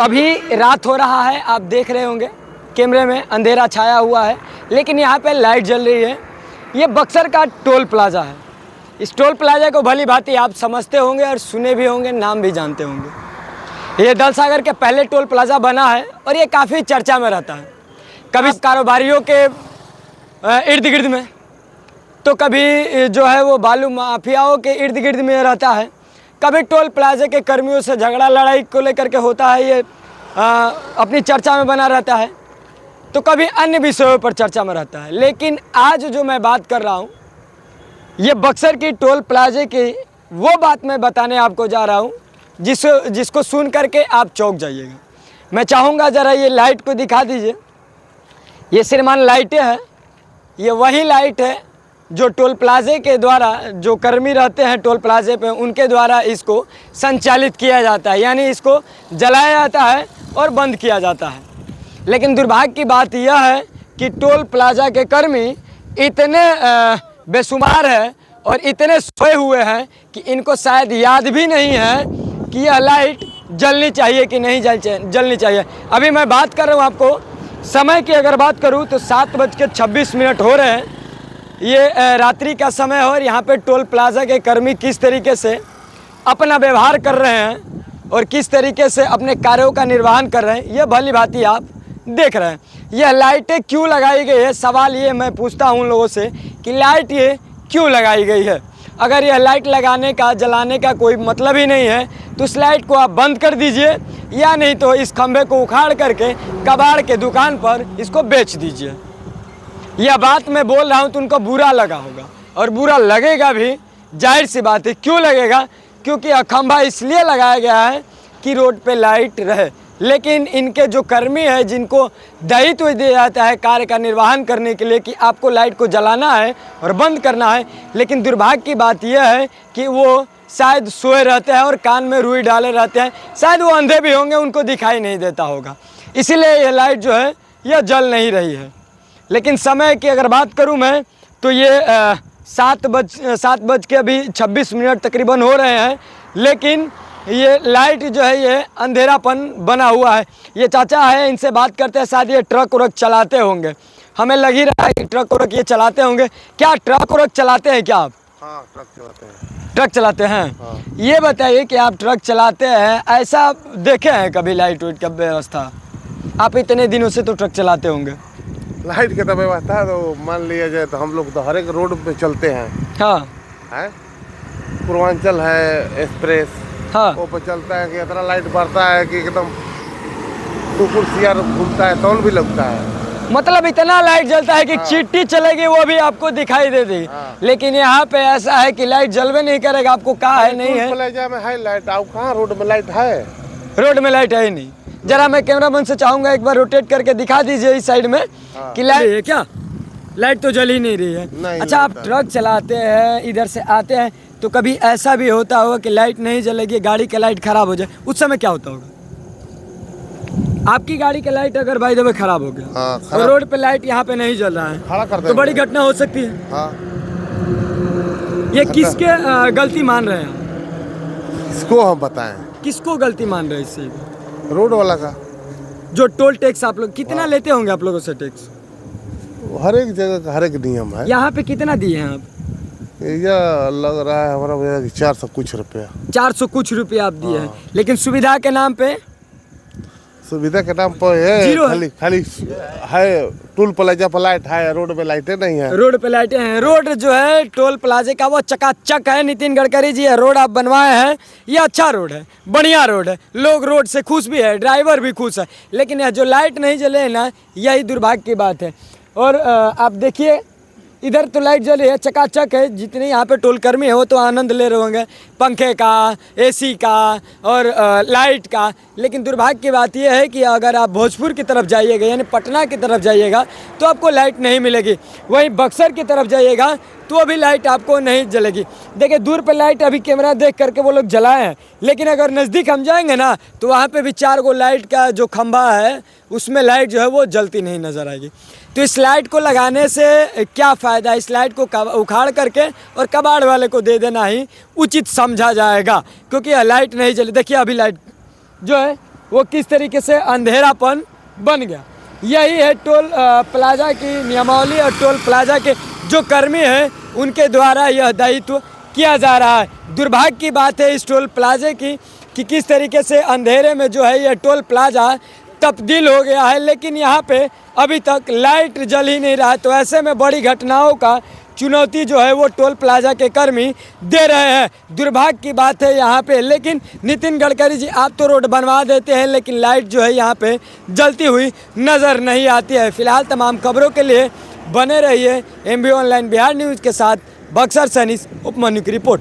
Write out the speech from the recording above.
अभी रात हो रहा है, आप देख रहे होंगे कैमरे में अंधेरा छाया हुआ है, लेकिन यहाँ पे लाइट जल रही है। ये बक्सर का टोल प्लाज़ा है। इस टोल प्लाज़ा को भली भांति आप समझते होंगे और सुने भी होंगे, नाम भी जानते होंगे। ये दल सागर के पहले टोल प्लाज़ा बना है और ये काफ़ी चर्चा में रहता है, कभी कारोबारियों के इर्द गिर्द में, तो कभी जो है वो बालू माफियाओं के इर्द गिर्द में रहता है, कभी टोल प्लाज़े के कर्मियों से झगड़ा लड़ाई को लेकर के होता है, ये अपनी चर्चा में बना रहता है, तो कभी अन्य विषयों पर चर्चा में रहता है। लेकिन आज जो मैं बात कर रहा हूँ, ये बक्सर की टोल प्लाज़े की वो बात मैं बताने आपको जा रहा हूँ जिसको सुन करके आप चौंक जाइएगा। मैं चाहूँगा ज़रा ये लाइट को दिखा दीजिए। ये श्रीमान लाइटें हैं, ये वही लाइट है जो टोल प्लाज़े के द्वारा जो कर्मी रहते हैं टोल प्लाज़े पे, उनके द्वारा इसको संचालित किया जाता है, यानी इसको जलाया जाता है और बंद किया जाता है। लेकिन दुर्भाग्य की बात यह है कि टोल प्लाज़ा के कर्मी इतने बेशुमार हैं और इतने सोए हुए हैं कि इनको शायद याद भी नहीं है कि यह लाइट जलनी चाहिए कि नहीं जलनी चाहिए। अभी मैं बात कर रहा हूँ, आपको समय की अगर बात करूँ तो 7:26 हो रहे हैं। ये रात्रि का समय है और यहाँ पे टोल प्लाज़ा के कर्मी किस तरीके से अपना व्यवहार कर रहे हैं और किस तरीके से अपने कार्यों का निर्वहन कर रहे हैं, ये भली भांति आप देख रहे हैं। यह लाइटें क्यों लगाई गई है, सवाल ये मैं पूछता हूँ उन लोगों से कि लाइट ये क्यों लगाई गई है। अगर यह लाइट लगाने का जलाने का कोई मतलब ही नहीं है तो इस लाइट को आप बंद कर दीजिए, या नहीं तो इस खंभे को उखाड़ करके कबाड़ के दुकान पर इसको बेच दीजिए। यह बात मैं बोल रहा हूँ तो उनको बुरा लगा होगा और बुरा लगेगा भी, जाहिर सी बात है। क्यों लगेगा? क्योंकि यह खंभा इसलिए लगाया गया है कि रोड पे लाइट रहे, लेकिन इनके जो कर्मी है जिनको दायित्व दिया जाता है कार्य का निर्वहन करने के लिए कि आपको लाइट को जलाना है और बंद करना है, लेकिन दुर्भाग्य की बात यह है कि वो शायद सोए रहते हैं और कान में रुई डाले रहते हैं, शायद वो अंधे भी होंगे, उनको दिखाई नहीं देता होगा, इसीलिए यह लाइट जो है यह जल नहीं रही है। लेकिन समय की अगर बात करूं मैं तो ये 7:26 तकरीबन हो रहे हैं, लेकिन ये लाइट जो है ये अंधेरापन बना हुआ है। ये चाचा है, इनसे बात करते हैं, शायद ये ट्रक व्रक चलाते होंगे, हमें लग ही रहा है कि ट्रक व्रक ये चलाते होंगे। क्या ट्रक व्रक चलाते हैं क्या आप? हाँ, ट्रक चलाते हैं। ट्रक चलाते हैं। हाँ। ये बताइए कि आप ट्रक चलाते हैं, ऐसा देखे हैं कभी लाइट वाइट का व्यवस्था? आप इतने दिनों से तो ट्रक चलाते होंगे। लाइट की तो व्यवस्था है, तो मान लिया जाए तो हम लोग तो हर एक रोड पे चलते हैं। हाँ है, पूर्वांचल है, एक्सप्रेस, हाँ, वो पे चलता है कि इतना लाइट बढ़ता है कि एकदम कुकुर सियार घूमता है, तौल भी लगता है। मतलब इतना लाइट जलता है कि हाँ। चिट्टी चलेगी वो भी आपको दिखाई दे देगी। हाँ। लेकिन यहाँ पे ऐसा है कि लाइट जलवे नहीं करेगा, आपको कहा है नहीं है, प्लाजा में है लाइट, आप कहाँ रोड में लाइट है? रोड में लाइट है ही नहीं। जरा मैं कैमरामैन से चाहूंगा एक बार रोटेट करके दिखा दीजिए इस साइड में। हाँ। कि लाइट है क्या? लाइट तो जल ही नहीं रही है। नहीं, अच्छा, आप ट्रक चलाते हैं, इधर से आते हैं, तो कभी ऐसा भी होता होगा कि लाइट नहीं जलेगी, गाड़ी का लाइट खराब हो जाए, उस समय क्या होता होगा? आपकी गाड़ी का लाइट अगर बाय द वे खराब हो गया, हाँ, और रोड पे लाइट यहाँ पे नहीं जल रहा है, खड़ा कर तो बड़ी घटना हो सकती है। हाँ। ये किसके गलती मान रहे हैं? इसको हम बताएं, किसको गलती मान रहे हैं इससे? रोड वाला का। जो टोल टैक्स आप लोग कितना लेते होंगे आप लोगों से टैक्स? हर एक जगह का हर एक नियम है। यहाँ पे कितना दिए हैं आप? यह लग रहा है हमारा 400 कुछ रुपया। 400 कुछ रुपया आप दिए हैं, लेकिन सुविधा के नाम पे, सुविधा के नाम पर है जीरो है। खाली है। टोल प्लाजा पर लाइट है, रोड पे लाइटें नहीं है। रोड पे लाइटें हैं। रोड जो है टोल प्लाजे का वो चकाचक है। नितिन गडकरी जी, रोड आप बनवाए हैं, ये अच्छा रोड है, बढ़िया रोड है, लोग रोड से खुश भी है, ड्राइवर भी खुश है। लेकिन यह जो लाइट नहीं जले ना, यही दुर्भाग्य की बात है। और आप देखिए इधर तो लाइट जली है, चकाचक है, जितने यहाँ पे टोल कर्मी है वो तो आनंद ले रहे होंगे पंखे का, एसी का और लाइट का। लेकिन दुर्भाग्य की बात यह है कि अगर आप भोजपुर की तरफ जाइएगा, यानी पटना की तरफ जाइएगा, तो आपको लाइट नहीं मिलेगी। वहीं बक्सर की तरफ जाइएगा तो अभी लाइट आपको नहीं जलेगी। देखिए दूर पे लाइट अभी कैमरा देख करके वो लोग जलाए हैं, लेकिन अगर नज़दीक हम जाएंगे ना तो वहाँ पे भी 4 गो लाइट का जो खंभा है उसमें लाइट जो है वो जलती नहीं नज़र आएगी। तो इस लाइट को लगाने से क्या फ़ायदा? इस लाइट को उखाड़ करके और कबाड़ वाले को दे देना ही उचित समझा जाएगा, क्योंकि यह लाइट नहीं जली। देखिए अभी लाइट जो है वो किस तरीके से अंधेरापन बन गया। यही है टोल प्लाज़ा की नियमावली और टोल प्लाज़ा के जो कर्मी हैं उनके द्वारा यह दायित्व किया जा रहा है। दुर्भाग्य की बात है इस टोल प्लाज़े की कि किस तरीके से अंधेरे में जो है यह टोल प्लाज़ा तब्दील हो गया है, लेकिन यहाँ पे अभी तक लाइट जल ही नहीं रहा है। तो ऐसे में बड़ी घटनाओं का चुनौती जो है वो टोल प्लाज़ा के कर्मी दे रहे हैं। दुर्भाग्य की बात है यहाँ पे। लेकिन नितिन गडकरी जी, आप तो रोड बनवा देते हैं लेकिन लाइट जो है यहाँ पे जलती हुई नज़र नहीं आती है। फिलहाल तमाम खबरों के लिए बने रहिए MB ऑनलाइन बिहार न्यूज़ के साथ। बक्सर से अनीस उपमन्यु की रिपोर्ट।